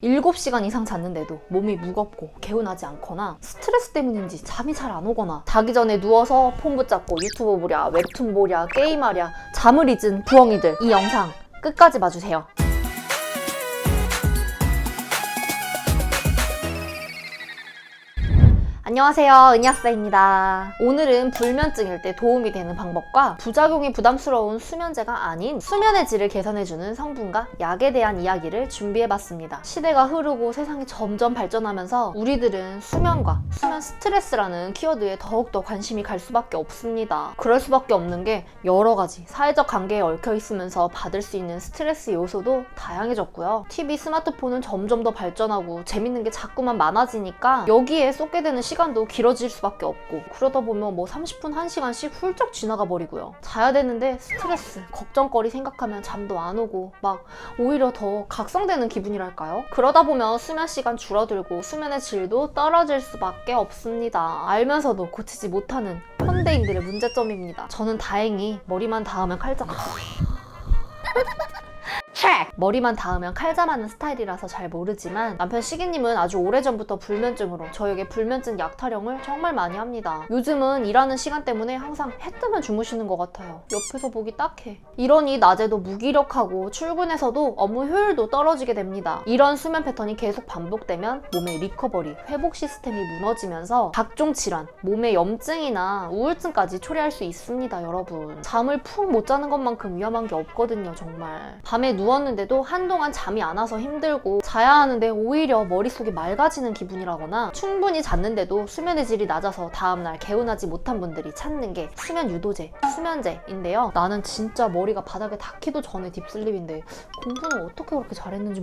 7시간 이상 잤는데도 몸이 무겁고 개운하지 않거나 스트레스 때문인지 잠이 잘 안 오거나 자기 전에 누워서 폰 붙잡고 유튜브 보랴, 웹툰 보랴, 게임하랴 잠을 잊은 부엉이들, 이 영상 끝까지 봐주세요. 안녕하세요, 은희학사입니다. 오늘은 불면증일 때 도움이 되는 방법과 부작용이 부담스러운 수면제가 아닌 수면의 질을 개선해주는 성분과 약에 대한 이야기를 준비해봤습니다. 시대가 흐르고 세상이 점점 발전하면서 우리들은 수면과 수면 스트레스라는 키워드에 더욱더 관심이 갈 수밖에 없습니다. 그럴 수밖에 없는 게 여러 가지 사회적 관계에 얽혀 있으면서 받을 수 있는 스트레스 요소도 다양해졌고요. TV, 스마트폰은 점점 더 발전하고 재밌는 게 자꾸만 많아지니까 여기에 쏟게 되는 시간도 길어질 수밖에 없고, 그러다 보면 30분, 1시간씩 훌쩍 지나가 버리고요. 자야 되는데 스트레스, 걱정거리 생각하면 잠도 안 오고 막 오히려 더 각성되는 기분이랄까요? 그러다 보면 수면 시간 줄어들고 수면의 질도 떨어질 수밖에 없습니다. 알면서도 고치지 못하는 현대인들의 문제점입니다. 저는 다행히 머리만 닿으면 칼잡 머리만 닿으면 칼잠하는 스타일이라서 잘 모르지만 남편 시기님은 아주 오래전부터 불면증으로 저에게 불면증 약 타령을 정말 많이 합니다. 요즘은 일하는 시간 때문에 항상 해 뜨면 주무시는 것 같아요. 옆에서 보기 딱해. 이러니 낮에도 무기력하고 출근해서도 업무 효율도 떨어지게 됩니다. 이런 수면 패턴이 계속 반복되면 몸의 리커버리, 회복 시스템이 무너지면서 각종 질환, 몸의 염증이나 우울증까지 초래할 수 있습니다, 여러분. 잠을 푹 못 자는 것만큼 위험한 게 없거든요, 정말. 밤에 누웠는데도 한동안 잠이 안 와서 힘들고 자야 하는데 오히려 머릿속이 맑아지는 기분이라거나 충분히 잤는데도 수면의 질이 낮아서 다음날 개운하지 못한 분들이 찾는 게 수면 유도제, 수면제인데요. 나는 진짜 머리가 바닥에 닿기도 전에 딥슬립인데 공부는 어떻게 그렇게 잘했는지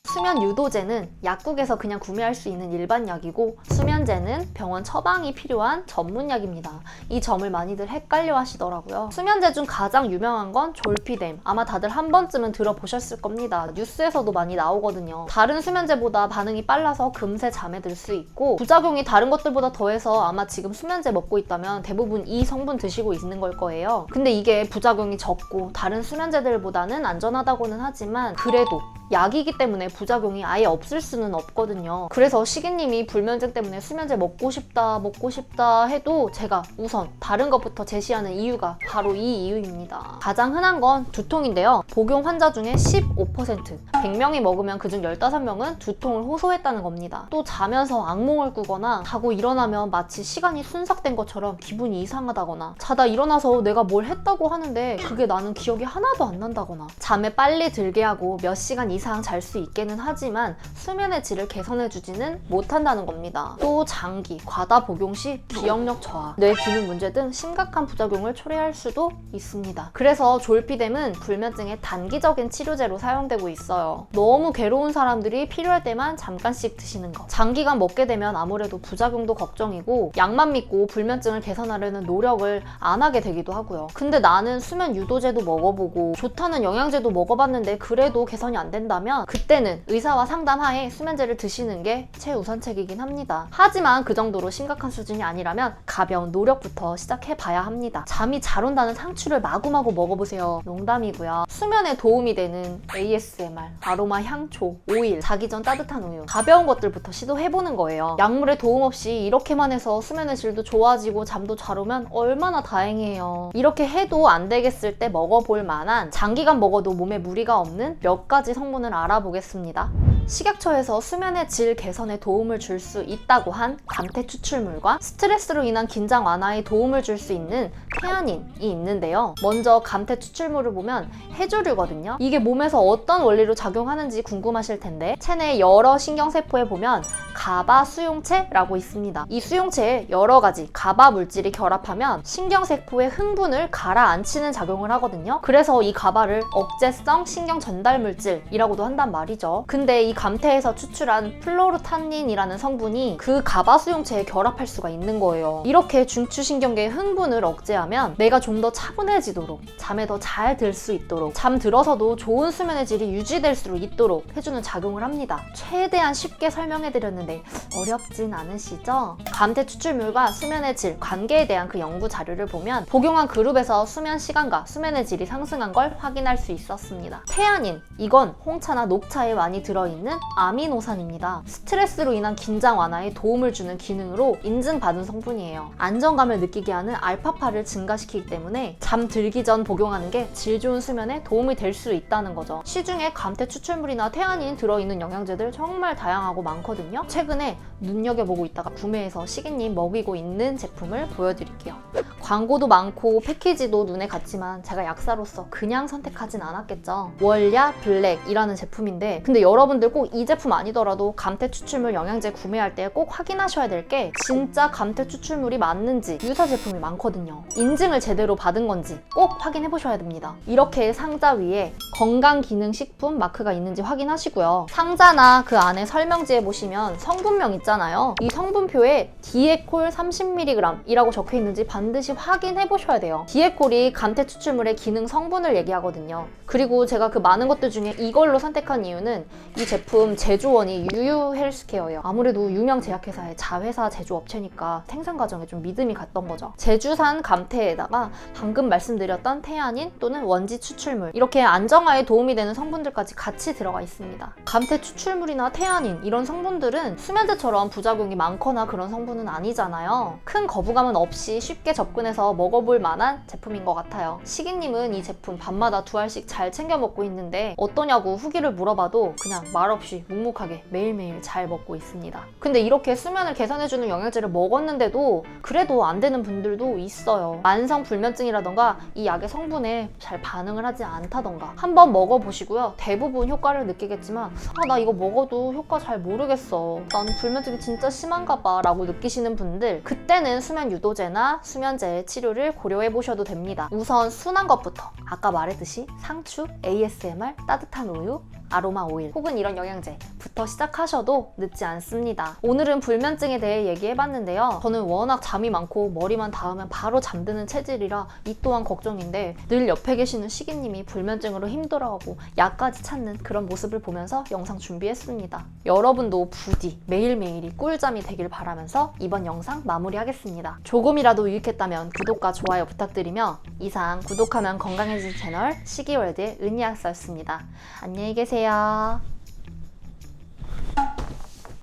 수면 유도제는 약국에서 그냥 구매할 수 있는 일반 약이고, 수면제는 병원 처방이 필요한 전문 약입니다. 이 점을 많이들 헷갈려 하시더라고요. 수면제 중 가장 유명한 건 졸피뎀. 아마 다들 한 번쯤은 들어보셨을 겁니다. 뉴스에서도 많이 나오거든요. 다른 수면제보다 반응이 빨라서 금세 잠에 들 수 있고, 부작용이 다른 것들보다 더해서 아마 지금 수면제 먹고 있다면 대부분 이 성분 드시고 있는 걸 거예요. 근데 이게 부작용이 적고 다른 수면제들보다는 안전하다고는 하지만 그래도 약이기 때문에 부작용이 아예 없을 수는 없거든요. 그래서 시기님이 불면증 때문에 수면제 먹고 싶다 해도 제가 우선 다른 것부터 제시하는 이유가 바로 이 이유입니다. 가장 흔한 건 두통인데요. 복용 환자 중에 15%, 100명이 먹으면 그중 15명은 두통을 호소했다는 겁니다. 또 자면서 악몽을 꾸거나 자고 일어나면 마치 시간이 순삭된 것처럼 기분이 이상하다거나, 자다 일어나서 내가 뭘 했다고 하는데 그게 나는 기억이 하나도 안 난다거나, 잠에 빨리 들게 하고 몇 시간 이상 잘 수 있게는 하지만 수면의 질을 개선해주지는 못한다는 겁니다. 또 장기, 과다 복용 시 기억력 저하, 뇌 기능 문제 등 심각한 부작용을 초래할 수도 있습니다. 그래서 졸피뎀은 불면증의 단기적인 치료제로 사용되고 있어요. 너무 괴로운 사람들이 필요할 때만 잠깐씩 드시는 거. 장기간 먹게 되면 아무래도 부작용도 걱정이고 약만 믿고 불면증을 개선하려는 노력을 안 하게 되기도 하고요. 근데 나는 수면 유도제도 먹어보고 좋다는 영양제도 먹어봤는데 그래도 개선이 안 된다면 그때는 의사와 상담하에 수면제를 드시는 게 최우선책이긴 합니다. 하지만 그 정도로 심각한 수준이 아니라면 가벼운 노력부터 시작해봐야 합니다. 잠이 잘 온다는 상추를 마구마구 먹어보세요. 농담이고요. 수면에 도움이 되는 ASMR, 아로마 향초, 오일, 자기 전 따뜻한 우유, 가벼운 것들부터 시도해보는 거예요. 약물의 도움 없이 이렇게만 해서 수면의 질도 좋아지고 잠도 잘 오면 얼마나 다행이에요. 이렇게 해도 안 되겠을 때 먹어볼 만한, 장기간 먹어도 몸에 무리가 없는 몇 가지 성분을 알아보겠습니다. 식약처에서 수면의 질 개선에 도움을 줄 수 있다고 한 감태 추출물과 스트레스로 인한 긴장 완화에 도움을 줄 수 있는 테아닌이 있는데요. 먼저 감태 추출물을 보면 해조류거든요. 이게 몸에서 어떤 원리로 작용하는지 궁금하실 텐데, 체내 여러 신경세포에 보면 가바 수용체라고 있습니다. 이 수용체에 여러 가지 가바 물질이 결합하면 신경세포의 흥분을 가라앉히는 작용을 하거든요. 그래서 이 가바를 억제성 신경 전달 물질이라고도 한단 말이죠. 근데 이 감태에서 추출한 플로르타닌이라는 성분이 그 가바 수용체에 결합할 수가 있는 거예요. 이렇게 중추신경계의 흥분을 억제하면 뇌가 좀 더 차분해지도록, 잠에 더 잘 들 수 있도록, 잠 들어서도 좋은 수면의 질이 유지될 수 있도록 해주는 작용을 합니다. 최대한 쉽게 설명해드렸는데 어렵진 않으시죠? 감태 추출물과 수면의 질 관계에 대한 그 연구 자료를 보면 복용한 그룹에서 수면 시간과 수면의 질이 상승한 걸 확인할 수 있었습니다. 테아닌, 이건 홍차나 녹차에 많이 들어있는 있는 아미노산입니다. 스트레스로 인한 긴장 완화에 도움을 주는 기능으로 인증받은 성분이에요. 안정감을 느끼게 하는 알파파를 증가시키기 때문에 잠들기 전 복용하는 게 질 좋은 수면에 도움이 될 수 있다는 거죠. 시중에 감태 추출물이나 태아닌 들어있는 영양제들 정말 다양하고 많거든요. 최근에 눈여겨보고 있다가 구매해서 시기님 먹이고 있는 제품을 보여드릴게요. 광고도 많고 패키지도 눈에 갔지만 제가 약사로서 그냥 선택하진 않았겠죠. 월야 블랙이라는 제품인데, 근데 여러분들 꼭 이 제품 아니더라도 감태 추출물 영양제 구매할 때 꼭 확인하셔야 될 게 진짜 감태 추출물이 맞는지 유사 제품이 많거든요. 인증을 제대로 받은 건지 꼭 확인해 보셔야 됩니다. 이렇게 상자 위에 건강기능식품 마크가 있는지 확인하시고요. 상자나 그 안에 설명지에 보시면 성분명 있잖아요. 이 성분표에 디에콜 30mg 이라고 적혀 있는지 반드시 확인해 보셔야 돼요. 디에콜이 감태 추출물의 기능 성분을 얘기하거든요. 그리고 제가 그 많은 것들 중에 이걸로 선택한 이유는 이 제품 제조원이 유유 헬스케어예요. 아무래도 유명 제약회사의 자회사 제조업체니까 생산 과정에 좀 믿음이 갔던 거죠. 제주산 감태에다가 방금 말씀드렸던 태아닌 또는 원지 추출물, 이렇게 안정화에 도움이 되는 성분들까지 같이 들어가 있습니다. 감태 추출물이나 태아닌 이런 성분들은 수면제처럼 부작용이 많거나 그런 성분은 아니잖아요. 큰 거부감은 없이 쉽게 접근해서 먹어볼 만한 제품인 것 같아요. 시기님은 이 제품 밤마다 2알씩 잘 챙겨 먹고 있는데 어떠냐고 후기를 물어봐도 그냥 말없이 묵묵하게 매일매일 잘 먹고 있습니다. 근데 이렇게 수면을 개선해주는 영양제를 먹었는데도 그래도 안 되는 분들도 있어요. 만성 불면증이라던가 이 약의 성분에 잘 반응을 하지 않다던가 한번 먹어보시고요. 대부분 효과를 느끼겠지만 나 이거 먹어도 효과 잘 모르겠어, 나는 불면증이 진짜 심한가 봐 라고 느끼시는 분들, 그때는 수면 유도제나 수면제 치료를 고려해 보셔도 됩니다. 우선 순한 것부터 아까 말했듯이 상추, ASMR, 따뜻한 우유, 아로마 오일 혹은 이런 영양제부터 시작하셔도 늦지 않습니다. 오늘은 불면증에 대해 얘기해봤는데요. 저는 워낙 잠이 많고 머리만 닿으면 바로 잠드는 체질이라 이 또한 걱정인데, 늘 옆에 계시는 시기님이 불면증으로 힘들어하고 약까지 찾는 그런 모습을 보면서 영상 준비했습니다. 여러분도 부디 매일매일이 꿀잠이 되길 바라면서 이번 영상 마무리하겠습니다. 조금이라도 유익했다면 구독과 좋아요 부탁드리며, 이상 구독하면 건강해진 채널 시기월드의 은희약사였습니다. 안녕히 계세요.